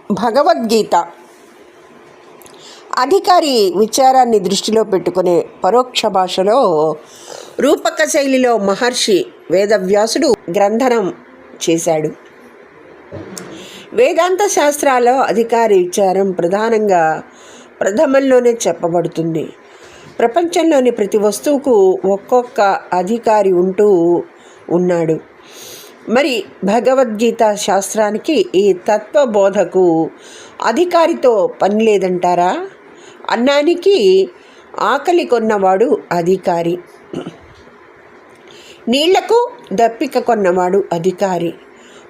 భగవద్గీత అధికారి విచారాన్ని దృష్టిలో పెట్టుకునే పరోక్ష భాషలో రూపక శైలిలో మహర్షి వేదవ్యాసుడు గ్రంథనం చేశాడు. వేదాంత శాస్త్రాల్లో అధికారి విచారం ప్రధానంగా ప్రథమంలోనే చెప్పబడుతుంది. ప్రపంచంలోని ప్రతి వస్తువుకు ఒక్కొక్క అధికారి ఉంటూ ఉన్నాడు. మరి భగవద్గీత శాస్త్రానికి ఈ తత్వబోధకు అధికారితో పని లేదంటారా? అన్నానికి ఆకలి కొన్నవాడు అధికారి, నీళ్లకు దప్పిక కొన్నవాడు అధికారి,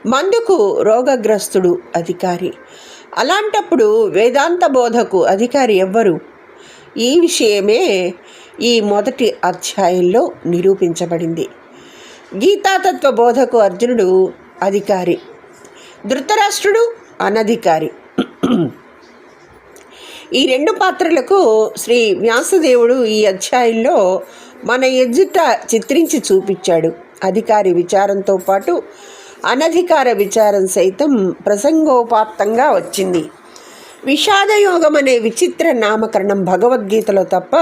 మందుకు రోగగ్రస్తుడు అధికారి. అలాంటప్పుడు వేదాంత బోధకు అధికారి ఎవ్వరు? ఈ విషయమే ఈ మొదటి అధ్యాయంలో నిరూపించబడింది. గీతాతత్వ బోధకు అర్జునుడు అధికారి, ధృతరాష్ట్రుడు అనధికారి. ఈ రెండు పాత్రలకు శ్రీ వ్యాసదేవుడు ఈ అధ్యాయంలో మన ఎదుట చిత్రించి చూపించాడు. అధికారి విచారంతో పాటు అనధికార విచారం సైతం ప్రసంగోపాత్తంగా వచ్చింది. విషాదయోగం అనే విచిత్ర నామకరణం భగవద్గీతలో తప్ప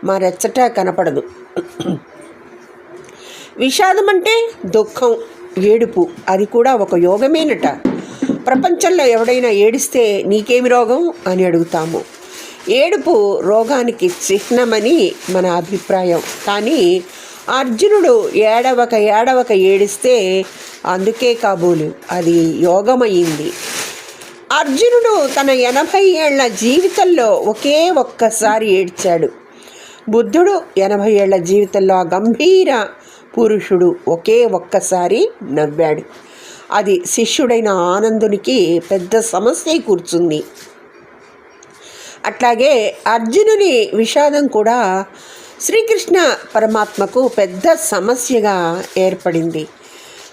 మరెచ్చటా కనపడదు. విషాదం అంటే దుఃఖం, ఏడుపు. అది కూడా ఒక యోగమేనట. ప్రపంచంలో ఎవడైనా ఏడిస్తే నీకేమి రోగం అని అడుగుతాము. ఏడుపు రోగానికి చిహ్నమని మన అభిప్రాయం. కానీ అర్జునుడు ఏడవక ఏడిస్తే అందుకే కాబోలు అది యోగమయ్యింది. అర్జునుడు తన 80 ఏళ్ల జీవితంలో ఒకే ఒక్కసారి ఏడ్చాడు. బుద్ధుడు 80 ఏళ్ల జీవితంలో ఆ గంభీర పురుషుడు ఒకే ఒక్కసారి నవ్వాడు. అది శిష్యుడైన ఆనందునికి పెద్ద సమస్య కూర్చుంది. అట్లాగే అర్జునుని విషాదం కూడా శ్రీకృష్ణ పరమాత్మకు పెద్ద సమస్యగా ఏర్పడింది.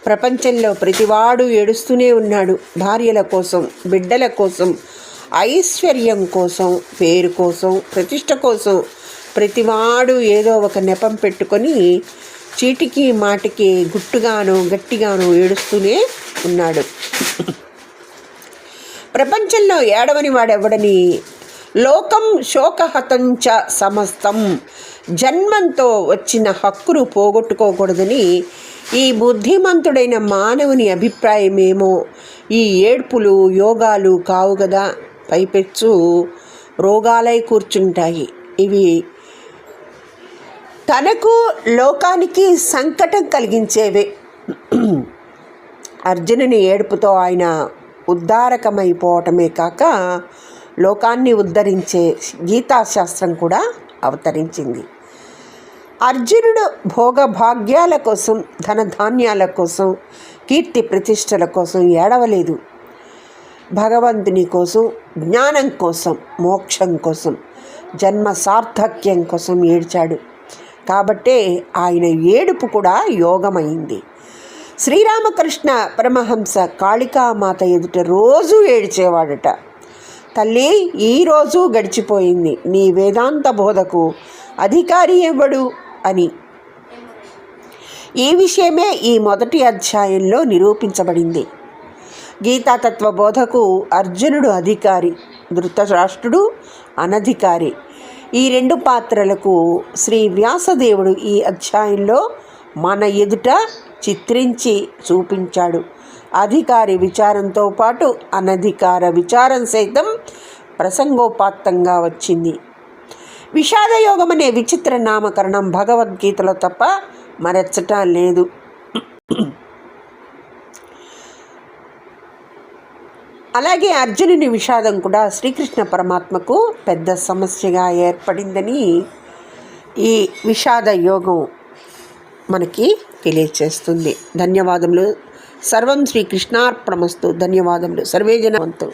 ప్రపంచంలో ప్రతివాడు ఏడుస్తూనే ఉన్నాడు. భార్యల కోసం, బిడ్డల కోసం, ఐశ్వర్యం కోసం, పేరు కోసం, ప్రతిష్ట కోసం ప్రతివాడు ఏదో ఒక నెపం పెట్టుకొని చీటికి మాటికి గుట్టుగాను గట్టిగాను ఏడుస్తూనే ఉన్నాడు. ప్రపంచంలో ఏడవని వాడెవడని లోకం శోకహతంచ సమస్తం, జన్మంతో వచ్చిన హక్కును పోగొట్టుకోకూడదని ఈ బుద్ధిమంతుడైన మానవుని అభిప్రాయమేమో. ఈ ఏడ్పులు యోగాలు కావు కదా, పైపెచ్చు రోగాలై కూర్చుంటాయి. ఇవి తనకు లోకానికి సంకటం కలిగించేవే. అర్జునుని ఏడుపుతో ఆయన ఉద్ధారకమైపోవటమే కాక లోకాన్ని ఉద్ధరించే గీతాశాస్త్రం కూడా అవతరించింది. అర్జునుడు భోగభాగ్యాల కోసం, ధనధాన్యాల కోసం, కీర్తి ప్రతిష్టల కోసం ఏడవలేదు. భగవంతుని కోసం, జ్ఞానం కోసం, మోక్షం కోసం, జన్మ సార్థక్యం కోసం ఏడ్చాడు. కాబట్టే ఆయన ఏడుపు కూడా యోగమైంది. శ్రీరామకృష్ణ పరమహంస కాళికామాత ఎదుట రోజు ఏడ్చేవాడట. తల్లి, ఈరోజు గడిచిపోయింది, నీ వేదాంత బోధకు అధికారి ఎవడు అని. ఈ విషయమే ఈ మొదటి అధ్యాయంలో నిరూపించబడింది. గీతాతత్వ బోధకు అర్జునుడు అధికారి, ధృతరాష్ట్రుడు అనధికారి. ఈ రెండు పాత్రలకు శ్రీ వ్యాసదేవుడు ఈ అధ్యాయంలో మన ఎదుట చిత్రించి చూపించాడు. అధికారి విచారంతో పాటు అనధికార విచారం సైతం ప్రసంగోపాత్తంగా వచ్చింది. విషాదయోగం అనే విచిత్ర నామకరణం భగవద్గీతలో తప్ప మరెచ్చటా లేదు. అలాగే అర్జునుని విషాదం కూడా శ్రీకృష్ణ పరమాత్మకు పెద్ద సమస్యగా ఏర్పడిందని ఈ విషాద యోగం మనకి తెలియచేస్తుంది. ధన్యవాదములు. సర్వం శ్రీకృష్ణార్పణమస్తు. ధన్యవాదములు. సర్వే జనవంతు.